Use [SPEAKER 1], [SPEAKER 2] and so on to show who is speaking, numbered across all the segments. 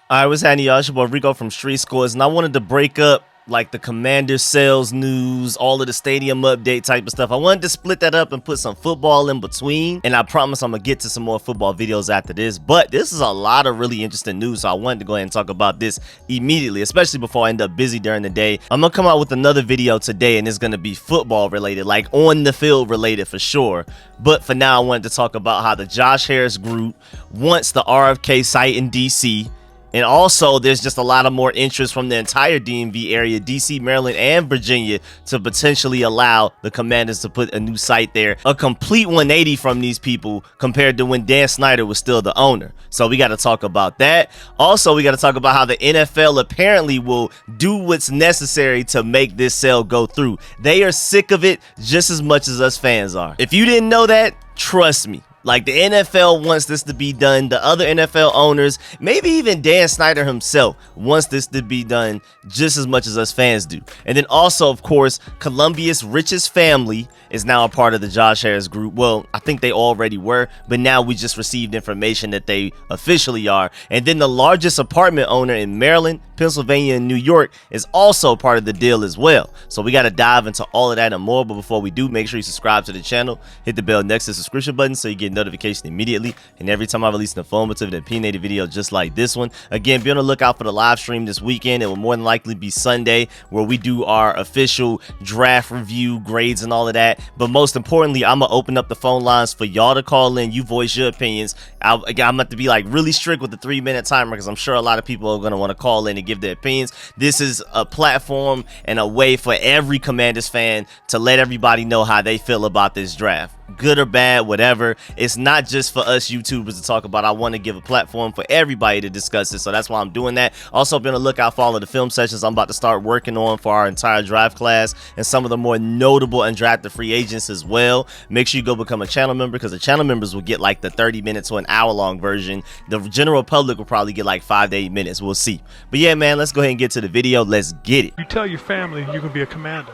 [SPEAKER 1] All right, what's happening, y'all? It's your boy Rico from Street Scores, and I wanted to break up like the Commander sales news, all of the stadium update type of stuff. I wanted to split that up and put some football in between, and I promise I'm gonna get to some more football videos after this. But this is a lot of really interesting news, so I wanted to go ahead and talk about this immediately, especially before I end up busy during the day. I'm gonna come out with another video today, and it's gonna be football related, like on the field related for sure. But for now, I wanted to talk about how the Josh Harris group wants the RFK site in DC. And also, there's just a lot of more interest from the entire DMV area, DC, Maryland, and Virginia, to potentially allow the Commanders to put a new site there. A complete 180 from these people compared to when Dan Snyder was still the owner. So we got to talk about that. Also, we got to talk about how the NFL apparently will do what's necessary to make this sale go through. They are sick of it just as much as us fans are. If you didn't know that, trust me. Like, the NFL wants this to be done. The other NFL owners, maybe even Dan Snyder himself, wants this to be done just as much as us fans do. And then also, of course, Colombia's richest family is now a part of the Josh Harris group. Well, I think they already were, but now we just received information that they officially are. And then the largest apartment owner in Maryland, Pennsylvania, and New York is also part of the deal as well. So we got to dive into all of that and more. But before we do, make sure you subscribe to the channel, hit the bell next to the subscription button so you get notification immediately, and every time I release an informative and opinionated video just like this one. Again, be on the lookout for the live stream this weekend. It will more than likely be Sunday, where we do our official draft review, grades, and all of that. But most importantly, I'm gonna open up the phone lines for y'all to call in. You voice your opinions. I'm gonna have to be like really strict with the 3-minute timer, because I'm sure a lot of people are gonna want to call in and give their opinions. This is a platform and a way for every Commanders fan to let everybody know how they feel about this draft, good or bad, whatever. It's not just for us YouTubers to talk about. I want to give a platform for everybody to discuss it, so that's why I'm doing that. Also, be on the lookout for all of the film sessions I'm about to start working on for our entire draft class, and some of the more notable undrafted free agents as well. Make sure you go become a channel member, because the channel members will get like the 30-minute to an hour-long version. The general public will probably get like 5 to 8 minutes. We'll see. But yeah, man, let's go ahead and get to the video. Let's get it.
[SPEAKER 2] You tell your family you can be a commander.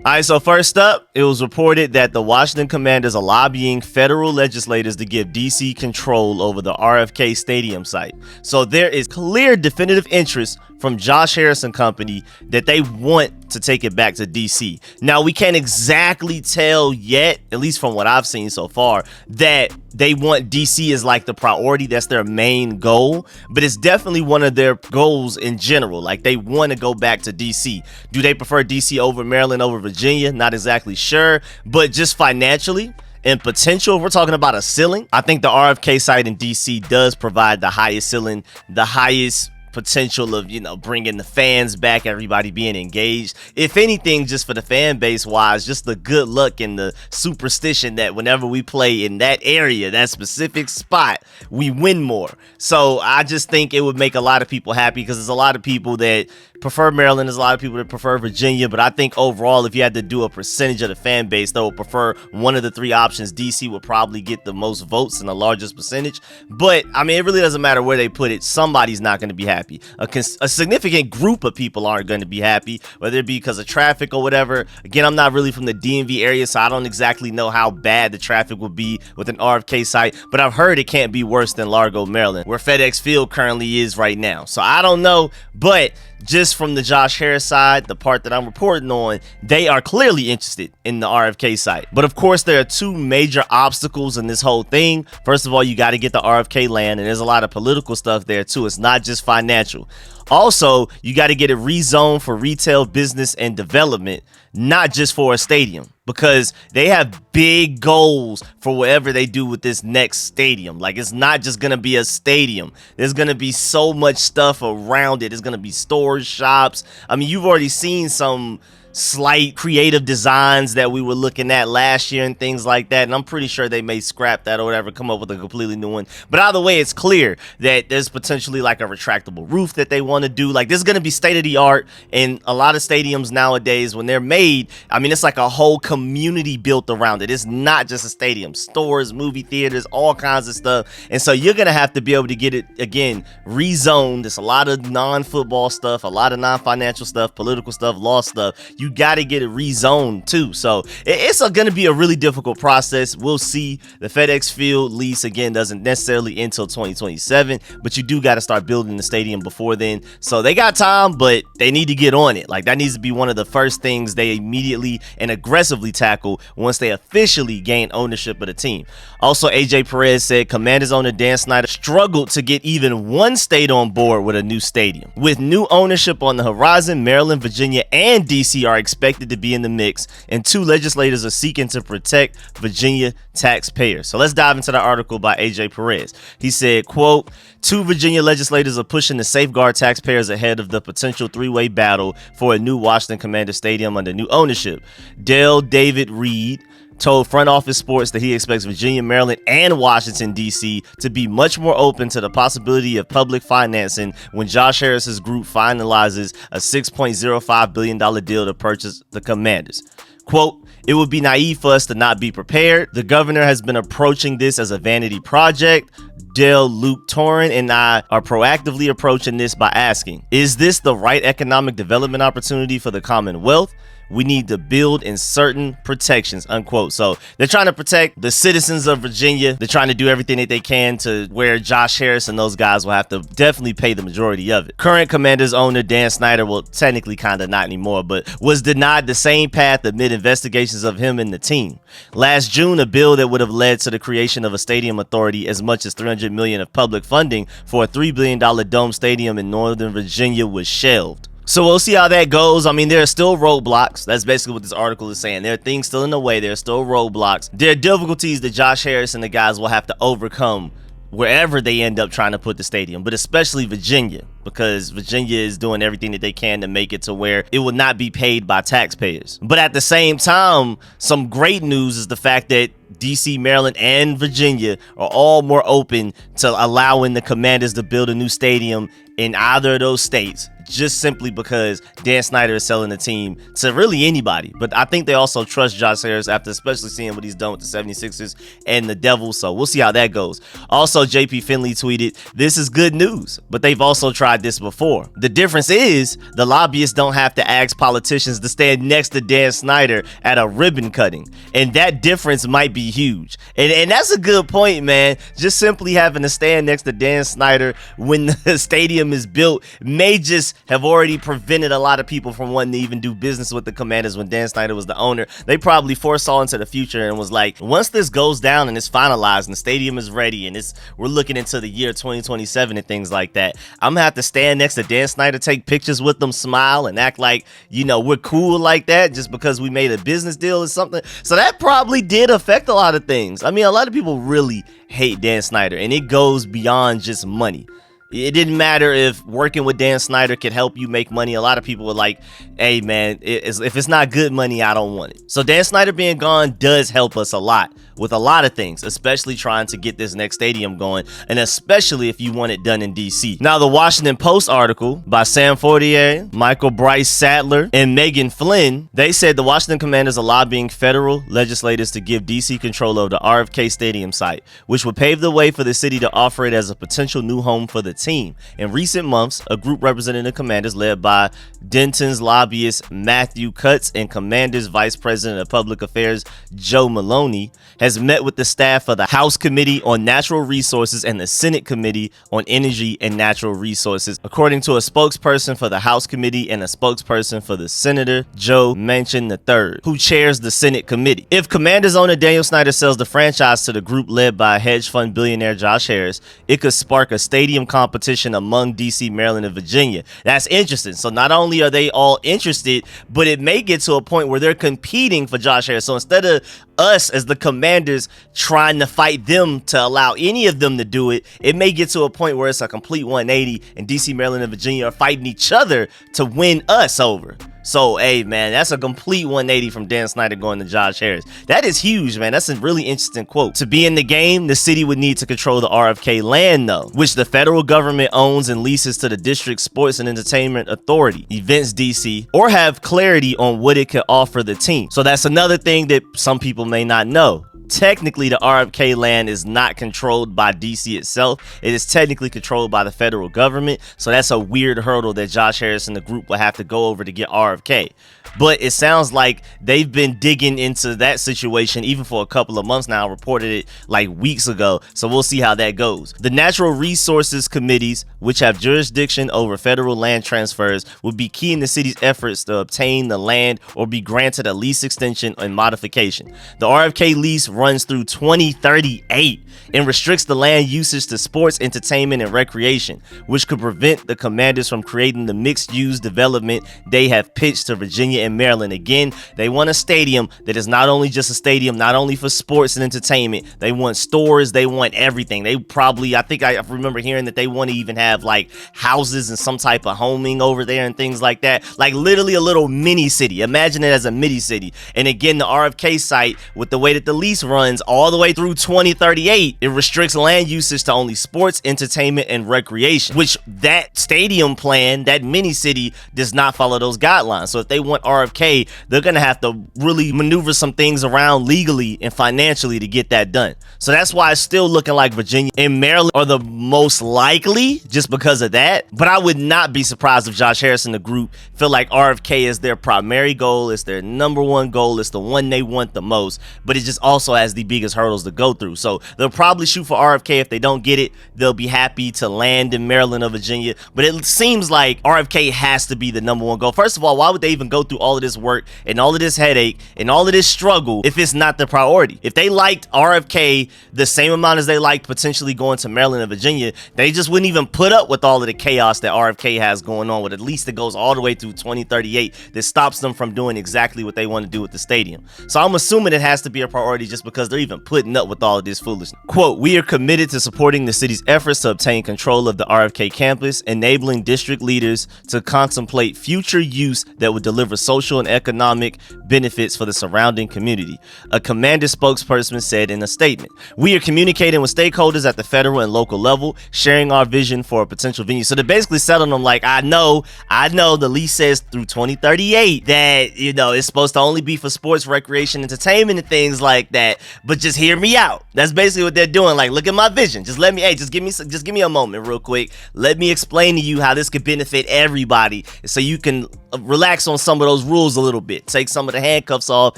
[SPEAKER 1] All right, so first up, it was reported that the Washington Commanders are lobbying federal legislators to give DC control over the RFK Stadium site. So there is clear definitive interest from Josh Harris and company that they want to take it back to DC. Now, we can't exactly tell yet, at least from what I've seen so far, that they want DC as like the priority. That's their main goal, but it's definitely one of their goals in general. Like, they want to go back to DC. Do they prefer DC over Maryland, over Virginia? Not exactly sure, but just financially and potential, if we're talking about a ceiling, I think the RFK site in DC does provide the highest ceiling, the highest potential of, you know, bringing the fans back, everybody being engaged. If anything, just for the fan base wise, just the good luck and the superstition that whenever we play in that area, that specific spot, we win more. So I just think it would make a lot of people happy, because there's a lot of people that prefer Maryland, there's a lot of people that prefer Virginia, but I think overall, if you had to do a percentage of the fan base that would prefer one of the 3 options, DC would probably get the most votes and the largest percentage. But I mean, it really doesn't matter where they put it, somebody's not going to be happy. A significant group of people aren't going to be happy, whether it be because of traffic or whatever. Again, I'm not really from the DMV area, so I don't exactly know how bad the traffic would be with an RFK site, but I've heard it can't be worse than Largo, Maryland, where FedEx Field currently is right now. So I don't know, but just from the Josh Harris side, the part that I'm reporting on, they are clearly interested in the RFK site. But of course, there are 2 major obstacles in this whole thing. First of all, you got to get the RFK land, and there's a lot of political stuff there too. It's not just financial. Also, you got to get it rezoned for retail, business, and development, not just for a stadium, because they have big goals for whatever they do with this next stadium. Like, it's not just going to be a stadium. There's going to be so much stuff around it. There's going to be stores, shops. I mean, you've already seen some slight creative designs that we were looking at last year and things like that. And I'm pretty sure they may scrap that or whatever, come up with a completely new one. But either way, it's clear that there's potentially like a retractable roof that they want to do. Like, this is going to be state of the art. And a lot of stadiums nowadays, when they're made, I mean, it's like a whole community built around it. It's not just a stadium. Stores, movie theaters, all kinds of stuff. And so you're going to have to be able to get it, again, rezoned. It's a lot of non-football stuff, a lot of non-financial stuff, political stuff, law stuff. You got to get it rezoned too. So it's going to be a really difficult process. We'll see. The FedEx Field lease, again, doesn't necessarily end until 2027, but you do got to start building the stadium before then. So they got time, but they need to get on it. Like, that needs to be one of the first things they immediately and aggressively tackle once they officially gain ownership of the team. Also, AJ Perez said Commanders owner Dan Snyder struggled to get even one state on board with a new stadium. With new ownership on the horizon, Maryland, Virginia, and DC are expected to be in the mix, and 2 legislators are seeking to protect Virginia taxpayers. So let's dive into the article by AJ Perez. He said, quote, 2 Virginia legislators are pushing to safeguard taxpayers ahead of the potential 3-way battle for a new Washington Commanders stadium under new ownership. Dale David Reed told Front Office Sports that he expects Virginia, Maryland, and Washington, D.C. to be much more open to the possibility of public financing when Josh Harris's group finalizes a $6.05 billion deal to purchase the Commanders. Quote, it would be naive for us to not be prepared. The governor has been approaching this as a vanity project. Dale Luke Torrin and I are proactively approaching this by asking, is this the right economic development opportunity for the Commonwealth? We need to build in certain protections, unquote. So they're trying to protect the citizens of Virginia. They're trying to do everything that they can to where Josh Harris and those guys will have to definitely pay the majority of it. Current Commanders owner Dan Snyder, well, technically kind of not anymore, but was denied the same path amid investigations of him and the team. Last June, a bill that would have led to the creation of a stadium authority as much as $300 million of public funding for a $3 billion dome stadium in Northern Virginia was shelved. So we'll see how that goes. I mean, there are still roadblocks. That's basically what this article is saying. There are things still in the way. There are still roadblocks. There are difficulties that Josh Harris and the guys will have to overcome wherever they end up trying to put the stadium, but especially Virginia, because Virginia is doing everything that they can to make it to where it will not be paid by taxpayers. But at the same time, some great news is the fact that DC, Maryland, and Virginia are all more open to allowing the Commanders to build a new stadium in either of those states, just simply because Dan Snyder is selling the team to really anybody. But I think they also trust Josh Harris after especially seeing what he's done with the 76ers and the Devils. So we'll see how that goes. Also, JP Finley tweeted, this is good news, but they've also tried this before. The difference is the lobbyists don't have to ask politicians to stand next to Dan Snyder at a ribbon cutting. And that difference might be huge. And that's a good point, man. Just simply having to stand next to Dan Snyder when the stadium is built may just have already prevented a lot of people from wanting to even do business with the Commanders when Dan Snyder was the owner. They probably foresaw into the future and was like, once this goes down and it's finalized and the stadium is ready and we're looking into the year 2027 and things like that, I'm gonna have to stand next to Dan Snyder, take pictures with them, smile, and act like, you know, we're cool like that just because we made a business deal or something. So that probably did affect a lot of things. I mean, a lot of people really hate Dan Snyder, and it goes beyond just money. It didn't matter if working with Dan Snyder could help you make money. A lot of people were like, hey, man, if it's not good money, I don't want it. So Dan Snyder being gone does help us a lot with a lot of things, especially trying to get this next stadium going, and especially if you want it done in DC. Now, the Washington Post article by Sam Fortier, Michael Bryce Sadler, and Megan Flynn, they said the Washington Commanders are lobbying federal legislators to give DC control of the RFK Stadium site, which would pave the way for the city to offer it as a potential new home for the team. In recent months, a group representing the Commanders led by Denton's lobbyist Matthew Cutts and Commanders Vice President of Public Affairs Joe Maloney has met with the staff of the House Committee on Natural Resources and the Senate Committee on Energy and Natural Resources, according to a spokesperson for the House Committee and a spokesperson for the Senator Joe Manchin III, who chairs the Senate Committee. If Commanders owner Daniel Snyder sells the franchise to the group led by hedge fund billionaire Josh Harris, it could spark a stadium competition among DC, Maryland, and Virginia. That's interesting. So not only are they all interested, but it may get to a point where they're competing for Josh Harris. So instead of us as the Commanders trying to fight them to allow any of them to do it, it may get to a point where it's a complete 180 and DC, Maryland, and Virginia are fighting each other to win us over. So, hey, man, that's a complete 180 from Dan Snyder going to Josh Harris. That is huge, man. That's a really interesting quote. To be in the game, the city would need to control the RFK land, though, which the federal government owns and leases to the district sports and entertainment authority, Events DC, or have clarity on what it could offer the team. So that's another thing that some people may not know. Technically, the RFK land is not controlled by DC itself. It is technically controlled by the federal government. So that's a weird hurdle that Josh Harris and the group will have to go over to get RFK. But it sounds like they've been digging into that situation even for a couple of months now. Reported it like weeks ago. So we'll see how that goes. The natural resources committees, which have jurisdiction over federal land transfers, will be key in the city's efforts to obtain the land or be granted a lease extension and modification. The RFK lease runs through 2038 and restricts the land usage to sports, entertainment, and recreation, which could prevent the Commanders from creating the mixed-use development they have pitched to Virginia and Maryland. Again, they want a stadium that is not only just a stadium, not only for sports and entertainment. They want stores, they want everything. They probably, I think I remember hearing that they want to even have like houses and some type of homing over there and things like that. Like literally a little mini city. Imagine it as a mini city. And again, the RFK site, with the way that the lease runs all the way through 2038, it restricts land usage to only sports, entertainment, and recreation, which that stadium plan, that mini city, does not follow those guidelines. So if they want RFK, they're gonna have to really maneuver some things around legally and financially to get that done. So that's why it's still looking like Virginia and Maryland are the most likely, just because of that. But I would not be surprised if Josh Harris and the group feel like RFK is their primary goal, it's their number one goal, it's the one they want the most, but it just also has the biggest hurdles to go through. So they'll probably shoot for RFK. If they don't get it, they'll be happy to land in Maryland or Virginia. But it seems like RFK has to be the number one goal. First of all, why would they even go through all of this work and all of this headache and all of this struggle if it's not the priority? If they liked RFK the same amount as they liked potentially going to Maryland and Virginia, they just wouldn't even put up with all of the chaos that RFK has going on with. At least it goes all the way through 2038 that stops them from doing exactly what they want to do with the stadium. So I'm assuming it has to be a priority just because they're even putting up with all of this foolishness. Quote, "We are committed to supporting the city's efforts to obtain control of the RFK campus, enabling district leaders to contemplate future use that would deliver social and economic benefits for the surrounding community," a Commander spokesperson said in a statement. "We are communicating with stakeholders at the federal and local level, sharing our vision for a potential venue." So they're basically selling them like, I know the lease says through 2038 that, you know, it's supposed to only be for sports, recreation, entertainment, and things like that, but just hear me out. That's basically what they're doing. Like, look at my vision. Just let me, hey, just give me a moment real quick. Let me explain to you how this could benefit everybody so you can relax on some of those rules a little bit. Take some of the handcuffs off,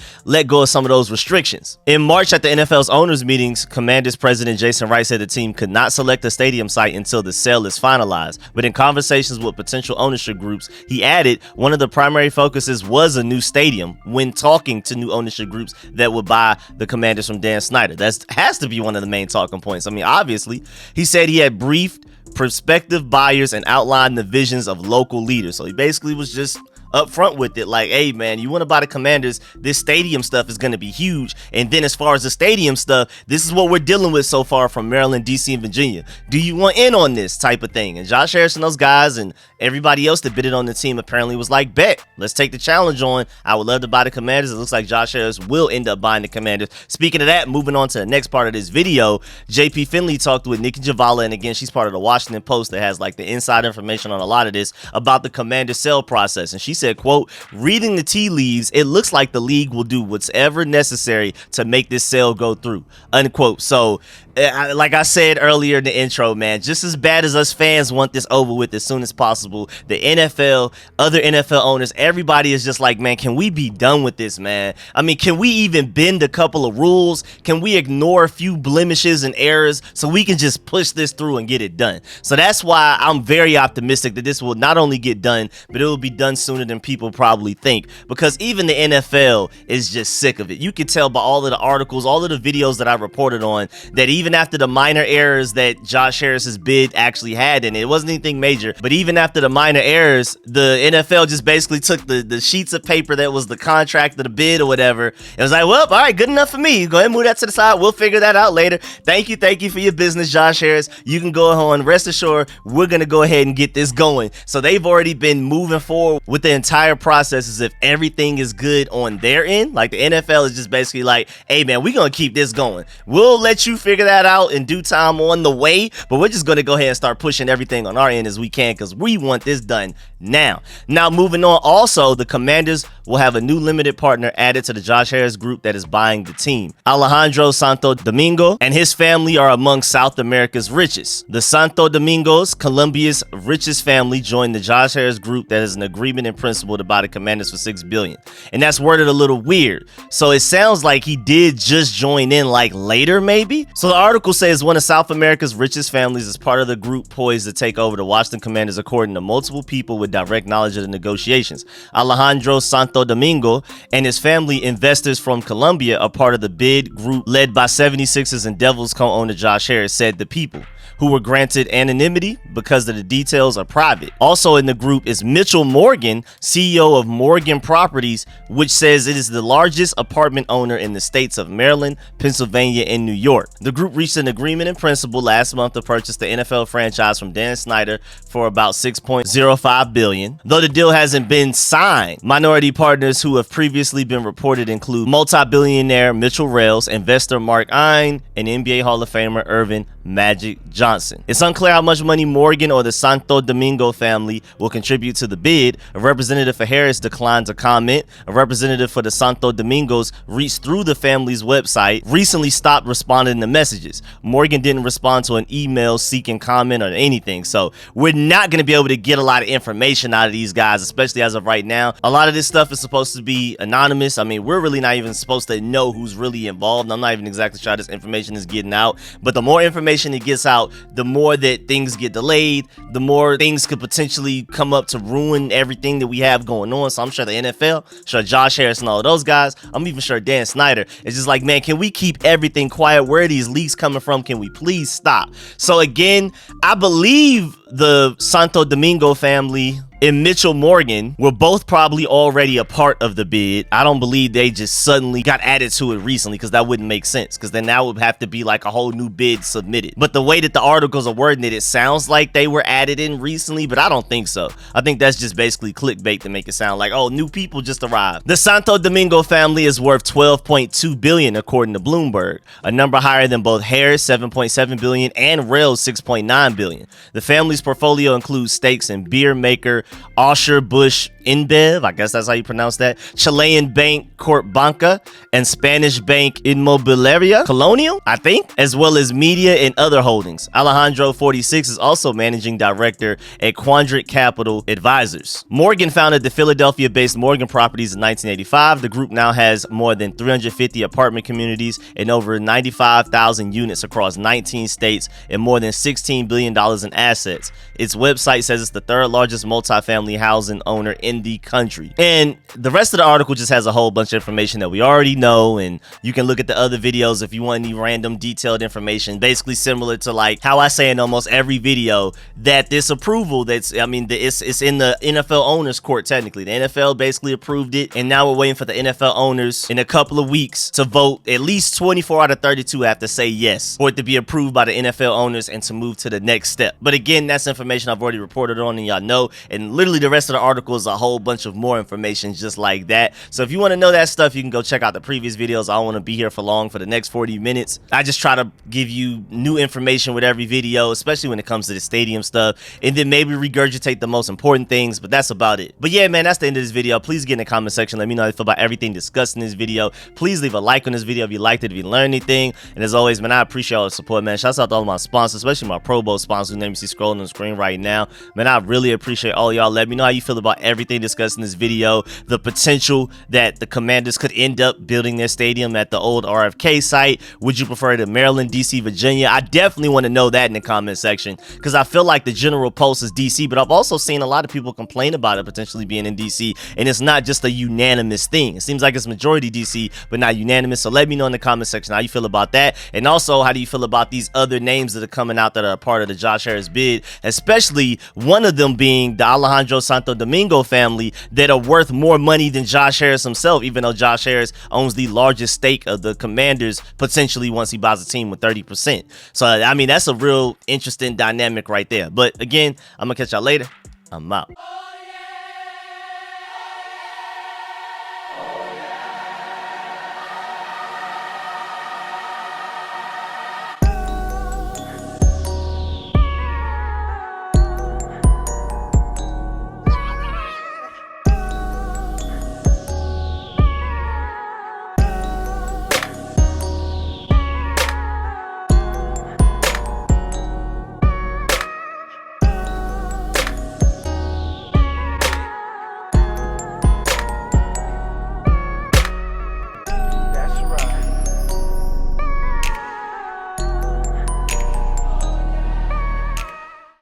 [SPEAKER 1] let go of some of those restrictions. In March at the NFL's owners meetings, Commanders president Jason Wright said the team could not select a stadium site until the sale is finalized. But in conversations with potential ownership groups, he added one of the primary focuses was a new stadium when talking to new ownership groups that would buy the Commanders from Dan Snyder. That has to be one of the main talking points. I mean, obviously, he said he had briefed prospective buyers and outlined the visions of local leaders. So he basically was just up front with it, like, hey man, you want to buy the Commanders, this stadium stuff is going to be huge. And then as far as the stadium stuff, this is what we're dealing with so far from Maryland, DC, and Virginia. Do you want in on this type of thing? And Josh Harris and those guys and everybody else that bidded on the team apparently was like, bet, let's take the challenge on. I would love to buy the Commanders. It looks like Josh Harris will end up buying the Commanders. Speaking of that, moving on to the next part of this video, JP Finley talked with Nikki Javala, and again, she's part of the Washington Post that has like the inside information on a lot of this about the Commander sale process. And she said, quote, "Reading the tea leaves, it looks like the league will do whatever necessary to make this sale go through," unquote. So like I said earlier in the intro, man, just as bad as us fans want this over with as soon as possible, the NFL, other NFL owners, everybody is just like, man, can we be done with this, man? I mean, can we even bend a couple of rules? Can we ignore a few blemishes and errors so we can just push this through and get it done? So that's why I'm very optimistic that this will not only get done, but it will be done sooner than people probably think, because even the NFL is just sick of it. You can tell by all of the articles, all of the videos that I reported on, that even after the minor errors that Josh Harris's bid actually had in it. It wasn't anything major, but even after the minor errors, the NFL just basically took the sheets of paper that was the contract of the bid or whatever. It was like, well, all right, good enough for me. Go ahead and move that to the side. We'll figure that out later. Thank you for your business, Josh Harris. You can go on. Rest assured, we're going to go ahead and get this going. So they've already been moving forward with the entire process as if everything is good on their end. Like the NFL is just basically like, hey man, we're going to keep this going. We'll let you figure that out in due time on the way, but we're just going to go ahead and start pushing everything on our end as we can because we want this done now. Now moving on, also the Commanders will have a new limited partner added to the Josh Harris group that is buying the team. Alejandro Santo Domingo and his family are among South America's richest. The Santo Domingos, Colombia's richest family, joined the Josh Harris group that has an agreement in principle to buy the Commanders for $6 billion. And that's worded a little weird. So it sounds like he did just join in like later maybe. So the article says one of South America's richest families is part of the group poised to take over the Washington Commanders according to multiple people with direct knowledge of the negotiations. Alejandro Santo Domingo and his family, investors from Colombia, are part of the bid group led by 76ers and Devils co-owner Josh Harris, said the people, who were granted anonymity because the details are private. Also in the group is Mitchell Morgan, CEO of Morgan Properties, which says it is the largest apartment owner in the states of Maryland, Pennsylvania, and New York. The group reached an agreement in principle last month to purchase the NFL franchise from Dan Snyder for about $6.05 billion. Though the deal hasn't been signed, minority partners who have previously been reported include multi-billionaire Mitchell Rales, investor Mark Ein, and NBA Hall of Famer Irvin Magic Johnson. It's unclear how much money Morgan or the Santo Domingo family will contribute to the bid. A representative for Harris declined to comment. A representative for the Santo Domingos reached through the family's website, recently stopped responding to messages. Morgan didn't respond to an email seeking comment or anything, so we're not going to be able to get a lot of information out of these guys, especially as of right now. A lot of this stuff is supposed to be anonymous. I mean, we're really not even supposed to know who's really involved. I'm not even exactly sure how this information is getting out, but the more information it gets out, the more that things get delayed, the more things could potentially come up to ruin everything that we have going on. So I'm sure the NFL, sure Josh Harris and all of those guys, I'm even sure Dan Snyder is just like, man, can we keep everything quiet? Where are these leaks coming from? Can we please stop? So again, I believe the Santo Domingo family and Mitchell Morgan were both probably already a part of the bid. I don't believe they just suddenly got added to it recently, because that wouldn't make sense, because then that would have to be like a whole new bid submitted. But the way that the articles are wording it, it sounds like they were added in recently, but I don't think so. I think that's just basically clickbait to make it sound like, oh, new people just arrived. The Santo Domingo family is worth $12.2 billion according to Bloomberg, a number higher than both Harris $7.7 billion and Rails $6.9 billion. The family's portfolio includes stakes in beer maker Osher Bush InBev, I guess that's how you pronounce that, Chilean bank Corp Banca, and Spanish bank Inmobiliaria Colonial, I think, as well as media and other holdings. Alejandro, 46, is also managing director at Quadrant Capital Advisors. Morgan founded the Philadelphia-based Morgan Properties in 1985. The group now has more than 350 apartment communities and over 95,000 units across 19 states and more than $16 billion in assets. Its website says it's the third largest multifamily housing owner in the country. And the rest of the article just has a whole bunch of information that we already know, and you can look at the other videos if you want any random detailed information, basically similar to like how I say in almost every video that this approval it's in the NFL owners court. Technically the NFL basically approved it, and now we're waiting for the NFL owners in a couple of weeks to vote. At least 24 out of 32 have to say yes for it to be approved by the NFL owners and to move to the next step. But again, that's information I've already reported on, and y'all know, and literally the rest of the article is a whole bunch of more information just like that. So if you want to know that stuff, you can go check out the previous videos. I don't want to be here for long for the next 40 minutes. I just try to give you new information with every video, especially when it comes to the stadium stuff, and then maybe regurgitate the most important things, but that's about it. But yeah, man, that's the end of this video. Please get in the comment section, let me know how you feel about everything discussed in this video. Please leave a like on this video if you liked it, if you learned anything. And as always, man, I appreciate all the support, man. Shouts out to all my sponsors, especially my Pro Bowl sponsors whose name you see scrolling on the screen right now. Man, I really appreciate all y'all. Let me know how you feel about everything discussed in this video. The potential that the Commanders could end up building their stadium at the old RFK site. Would you prefer to Maryland, DC, Virginia? I definitely want to know that in the comment section, because I feel like the general pulse is DC, but I've also seen a lot of people complain about it potentially being in DC, and it's not just a unanimous thing. It seems like it's majority DC, but not unanimous. So let me know in the comment section how you feel about that, and also how do you feel about these other names that are coming out that are a part of the Josh Harris bid, especially one of them being the Alejandro Santo Domingo family, that are worth more money than Josh Harris himself, even though Josh Harris owns the largest stake of the Commanders potentially once he buys a team with 30%. So I mean, that's a real interesting dynamic right there. But again, I'm gonna catch y'all later. I'm out.